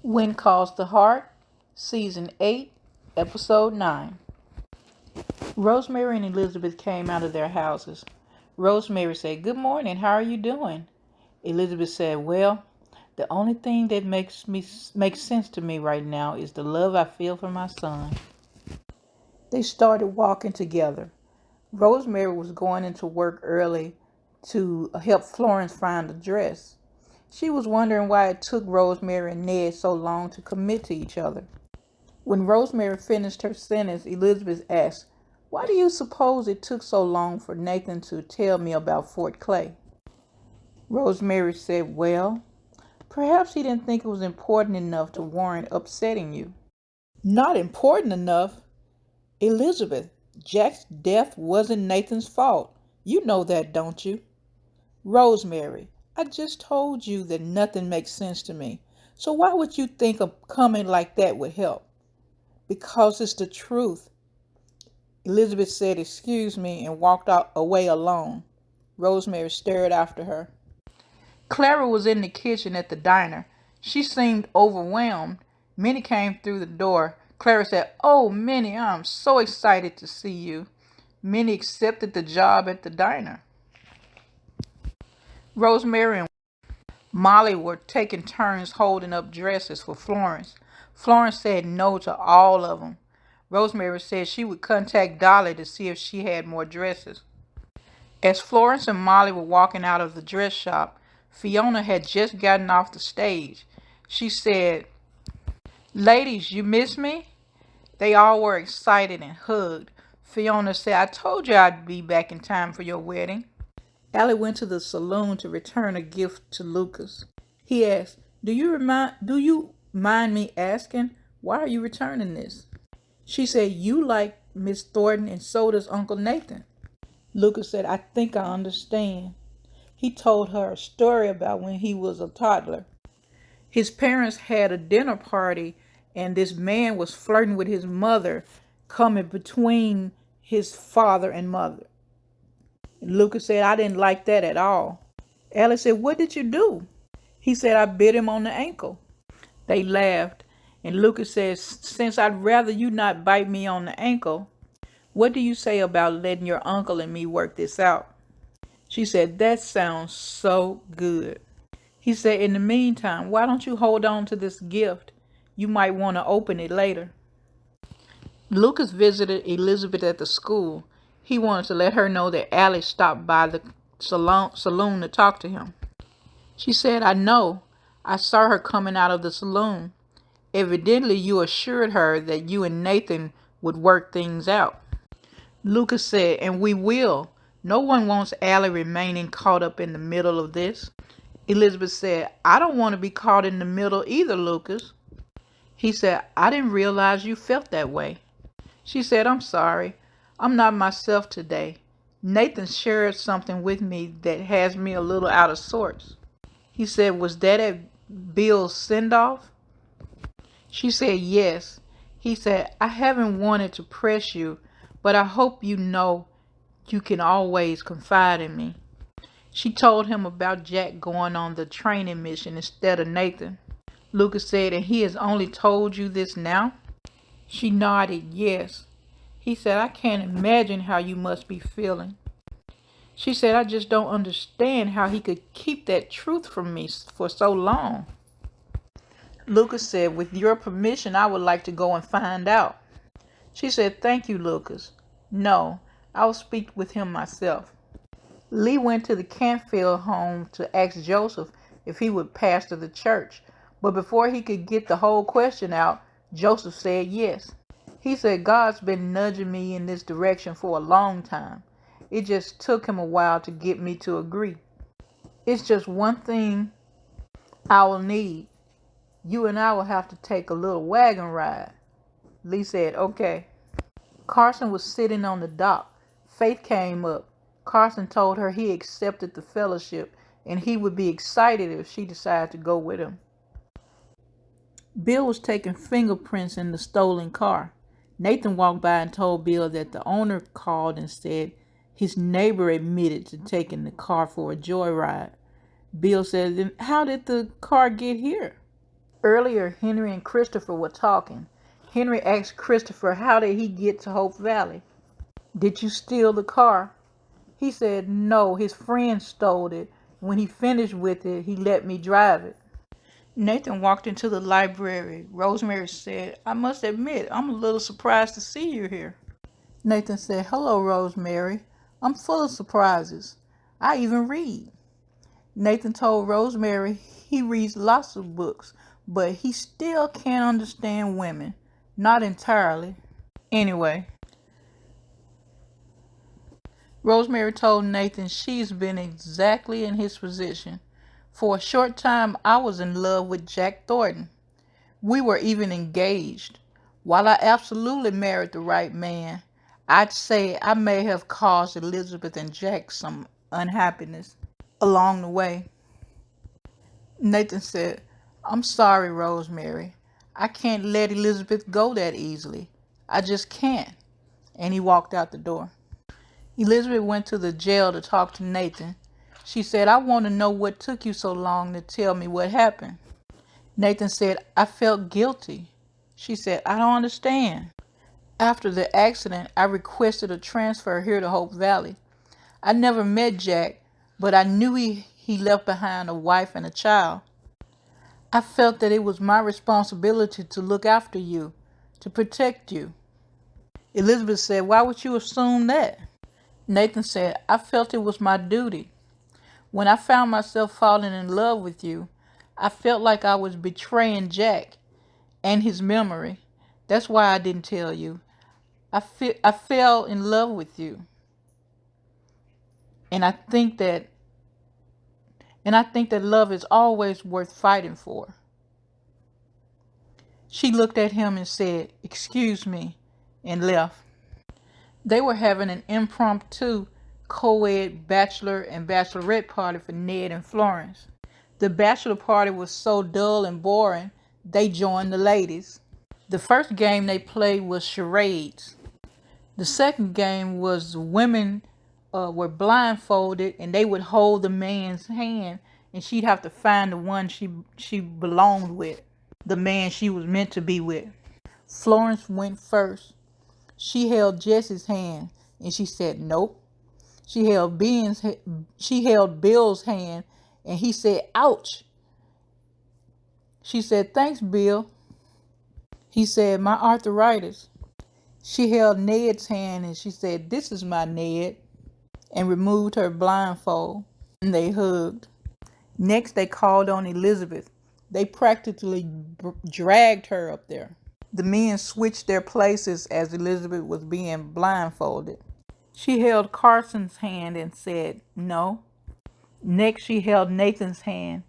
When Calls the Heart, Season 8, Episode 9. Rosemary and Elizabeth came out of their houses. Rosemary said, "Good morning, how are you doing?" Elizabeth said, "Well, the only thing that makes sense to me right now is the love I feel for my son." They started walking together. Rosemary was going into work early to help Florence find a dress. She was wondering why it took Rosemary and Ned so long to commit to each other. When Rosemary finished her sentence, Elizabeth asked, "Why do you suppose it took so long for Nathan to tell me about Fort Clay?" Rosemary said, "Well, perhaps he didn't think it was important enough to warrant upsetting you." "Not important enough? Elizabeth, Jack's death wasn't Nathan's fault. You know that, don't you?" "Rosemary, I just told you that nothing makes sense to me. So why would you think a comment like that would help?" "Because it's the truth." Elizabeth said, "Excuse me," and walked away alone. Rosemary stared after her. Clara was in the kitchen at the diner. She seemed overwhelmed. Minnie came through the door. Clara said, "Oh, Minnie, I'm so excited to see you." Minnie accepted the job at the diner. Rosemary and Molly were taking turns holding up dresses for Florence. Florence said no to all of them. Rosemary said she would contact Dolly to see if she had more dresses. As Florence and Molly were walking out of the dress shop, Fiona had just gotten off the stage. She said, "Ladies, you miss me?" They all were excited and hugged. Fiona said, "I told you I'd be back in time for your wedding." Allie went to the saloon to return a gift to Lucas. He asked, Do you mind me asking, why are you returning this?" She said, "You like Miss Thornton and so does Uncle Nathan." Lucas said, "I think I understand." He told her a story about when he was a toddler. His parents had a dinner party and this man was flirting with his mother, coming between his father and mother. Lucas said, "I didn't like that at all." Alice said, "What did you do?" He said, "I bit him on the ankle." They laughed, and Lucas says, "Since I'd rather you not bite me on the ankle, what do you say about letting your uncle and me work this out?" She said, "That sounds so good." He said, "In the meantime, why don't you hold on to this gift? You might want to open it later." Lucas visited Elizabeth at the school. He wanted to let her know that Allie stopped by the saloon to talk to him. She said, "I know. I saw her coming out of the saloon. Evidently, you assured her that you and Nathan would work things out." Lucas said, "And we will. No one wants Allie remaining caught up in the middle of this." Elizabeth said, "I don't want to be caught in the middle either, Lucas." He said, "I didn't realize you felt that way." She said, "I'm sorry. I'm not myself today. Nathan shared something with me that has me a little out of sorts." He said, "Was that at Bill's send-off?" She said, "Yes." He said, "I haven't wanted to press you, but I hope you know you can always confide in me." She told him about Jack going on the training mission instead of Nathan. Lucas said, "And he has only told you this now?" She nodded, yes. He said, "I can't imagine how you must be feeling." She said, "I just don't understand how he could keep that truth from me for so long." Lucas said, "With your permission, I would like to go and find out." She said, "Thank you, Lucas. No, I'll speak with him myself." Lee went to the Canfield home to ask Joseph if he would pastor the church, but before he could get the whole question out, Joseph said yes. He said, "God's been nudging me in this direction for a long time. It just took him a while to get me to agree. It's just one thing I will need. You and I will have to take a little wagon ride." Lee said, "Okay." Carson was sitting on the dock. Faith came up. Carson told her he accepted the fellowship and he would be excited if she decided to go with him. Bill was taking fingerprints in the stolen car. Nathan walked by and told Bill that the owner called and said his neighbor admitted to taking the car for a joyride. Bill said, "Then how did the car get here?" Earlier, Henry and Christopher were talking. Henry asked Christopher how did he get to Hope Valley. Did you steal the car? He said no, his friend stole it. When he finished with it, he let me drive it. Nathan walked into the library. Rosemary said, I must admit, I'm a little surprised to see you here. Nathan said, hello, Rosemary. I'm full of surprises. I even read. Nathan told Rosemary he reads lots of books, but he still can't understand women. Not entirely. Anyway, Rosemary told Nathan she's been exactly in his position. For a short time, I was in love with Jack Thornton. We were even engaged. While I absolutely married the right man, I'd say I may have caused Elizabeth and Jack some unhappiness along the way. Nathan said, I'm sorry, Rosemary. I can't let Elizabeth go that easily. I just can't. And he walked out the door. Elizabeth went to the jail to talk to Nathan. She said, I want to know what took you so long to tell me what happened. Nathan said, I felt guilty. She said, I don't understand. After the accident, I requested a transfer here to Hope Valley. I never met Jack, but I knew he left behind a wife and a child. I felt that it was my responsibility to look after you, to protect you. Elizabeth said, why would you assume that? Nathan said, I felt it was my duty. When I found myself falling in love with you, I felt like I was betraying Jack and his memory. That's why I didn't tell you. I fell in love with you. And I think that love is always worth fighting for. She looked at him and said, excuse me, and left. They were having an impromptu co-ed bachelor and bachelorette party for Ned and Florence. The bachelor party was so dull and boring, they joined the ladies. The first game they played was charades. The second game was women were blindfolded and they would hold the man's hand and she'd have to find the one she belonged with, the man she was meant to be with. Florence went first. She held Jesse's hand and she said nope. She held Bill's hand and he said ouch. She said thanks, Bill. He said my arthritis. She held Ned's hand and she said this is my Ned, and removed her blindfold, and they hugged. Next they called on Elizabeth. They practically dragged her up there. The men switched their places as Elizabeth was being blindfolded. She held Carson's hand and said, no. Next, she held Nathan's hand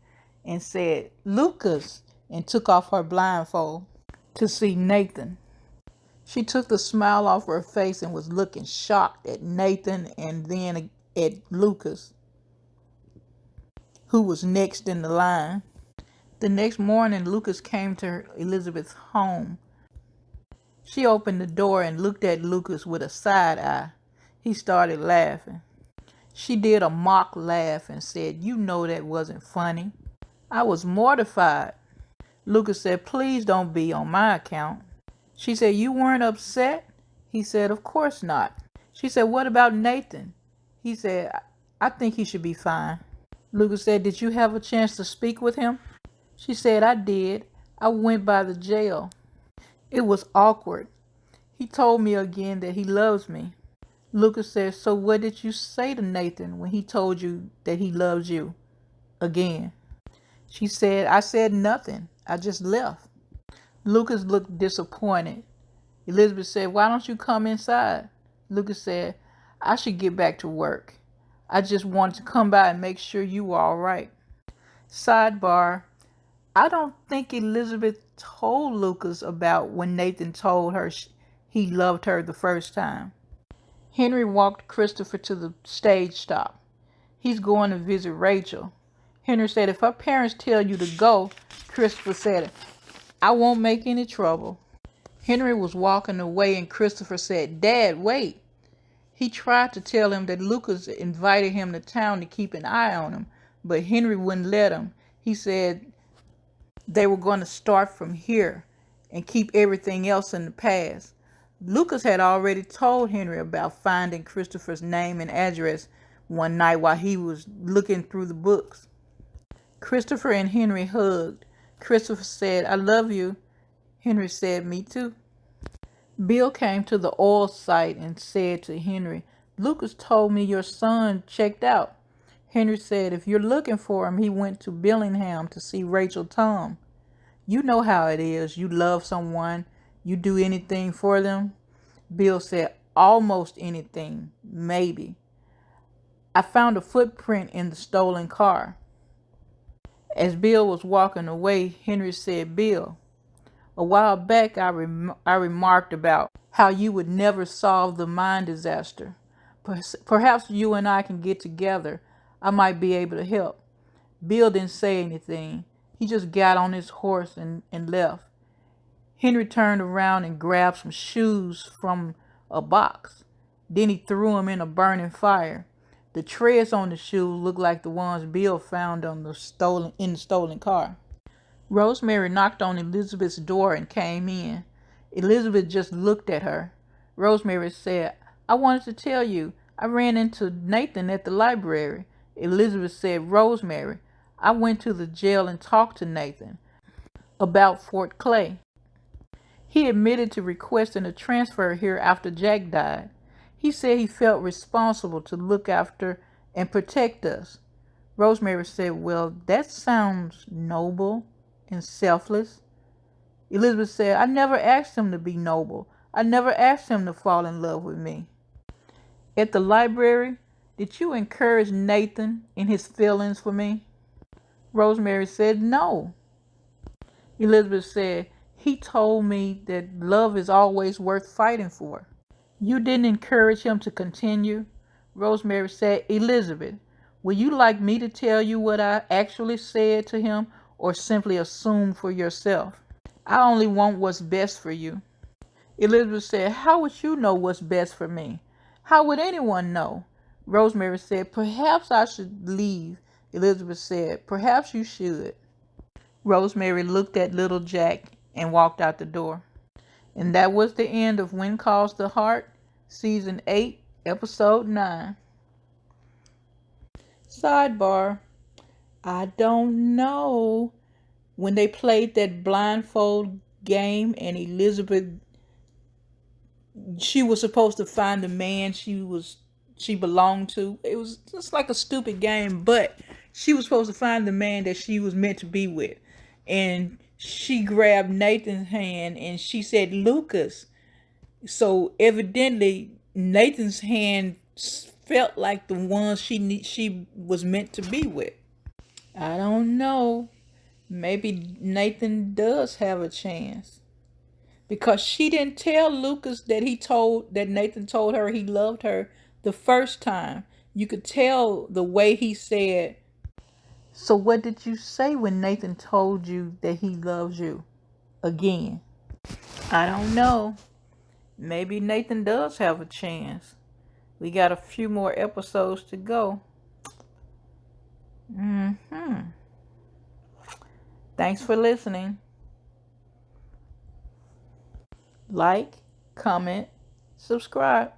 and said, Lucas, and took off her blindfold to see Nathan. She took the smile off her face and was looking shocked at Nathan and then at Lucas, who was next in the line. The next morning, Lucas came to Elizabeth's home. She opened the door and looked at Lucas with a side eye. He started laughing. She did a mock laugh and said, you know that wasn't funny. I was mortified. Lucas said, please don't be on my account. She said, you weren't upset? He said, of course not. She said, what about Nathan? He said, I think he should be fine. Lucas said, did you have a chance to speak with him? She said, I did. I went by the jail. It was awkward. He told me again that he loves me. Lucas said, so what did you say to Nathan when he told you that he loves you again? She said, I said nothing. I just left. Lucas looked disappointed. Elizabeth said, why don't you come inside? Lucas said, I should get back to work. I just wanted to come by and make sure you were all right. Sidebar, I don't think Elizabeth told Lucas about when Nathan told her he loved her the first time. Henry walked Christopher to the stage stop. He's going to visit Rachel. Henry said, if her parents tell you to go, Christopher said, I won't make any trouble. Henry was walking away and Christopher said, Dad, wait. He tried to tell him that Lucas invited him to town to keep an eye on him, but Henry wouldn't let him. He said They were going to start from here and keep everything else in the past. Lucas had already told Henry about finding Christopher's name and address one night while he was looking through the books. Christopher and Henry hugged. Christopher said, "I love you." Henry said, "Me too." Bill came to the oil site and said to Henry, "Lucas told me your son checked out." Henry said, "If you're looking for him, he went to Billingham to see Rachel Tom. You know how it is. You love someone, you do anything for them." Bill said, "Almost anything, maybe. I found a footprint in the stolen car." As Bill was walking away, Henry said, "Bill, a while back I remarked about how you would never solve the mine disaster. Perhaps you and I can get together. I might be able to help." Bill didn't say anything. He just got on his horse and left. Henry turned around and grabbed some shoes from a box. Then he threw them in a burning fire. The treads on the shoes looked like the ones Bill found in the stolen car. Rosemary knocked on Elizabeth's door and came in. Elizabeth just looked at her. Rosemary said, "I wanted to tell you, I ran into Nathan at the library." Elizabeth said, "Rosemary, I went to the jail and talked to Nathan about Fort Clay. He admitted to requesting a transfer here after Jack died. He said he felt responsible to look after and protect us." Rosemary said, "Well, that sounds noble and selfless." Elizabeth said, "I never asked him to be noble. I never asked him to fall in love with me." At the library, did you encourage Nathan in his feelings for me? Rosemary said, "No." Elizabeth said, "He told me that love is always worth fighting for." You didn't encourage him to continue? Rosemary said, "Elizabeth, would you like me to tell you what I actually said to him or simply assume for yourself? I only want what's best for you." Elizabeth said, "How would you know what's best for me? How would anyone know?" Rosemary said, "Perhaps I should leave." Elizabeth said, "Perhaps you should." Rosemary looked at little Jack and walked out the door. And that was the end of When Calls the Heart, Season 8, Episode 9. Sidebar: I don't know. When they played that blindfold game and Elizabeth, she was supposed to find the man she belonged to. It was just like a stupid game, but she was supposed to find the man that she was meant to be with. And she grabbed Nathan's hand and she said, "Lucas." So evidently Nathan's hand felt like the one she was meant to be with. I don't know. Maybe Nathan does have a chance. Because she didn't tell Lucas that Nathan told her he loved her the first time. You could tell the way he said, "So what did you say when Nathan told you that he loves you again?" I don't know. Maybe Nathan does have a chance. We got a few more episodes to go. Thanks for listening. Like, comment, subscribe.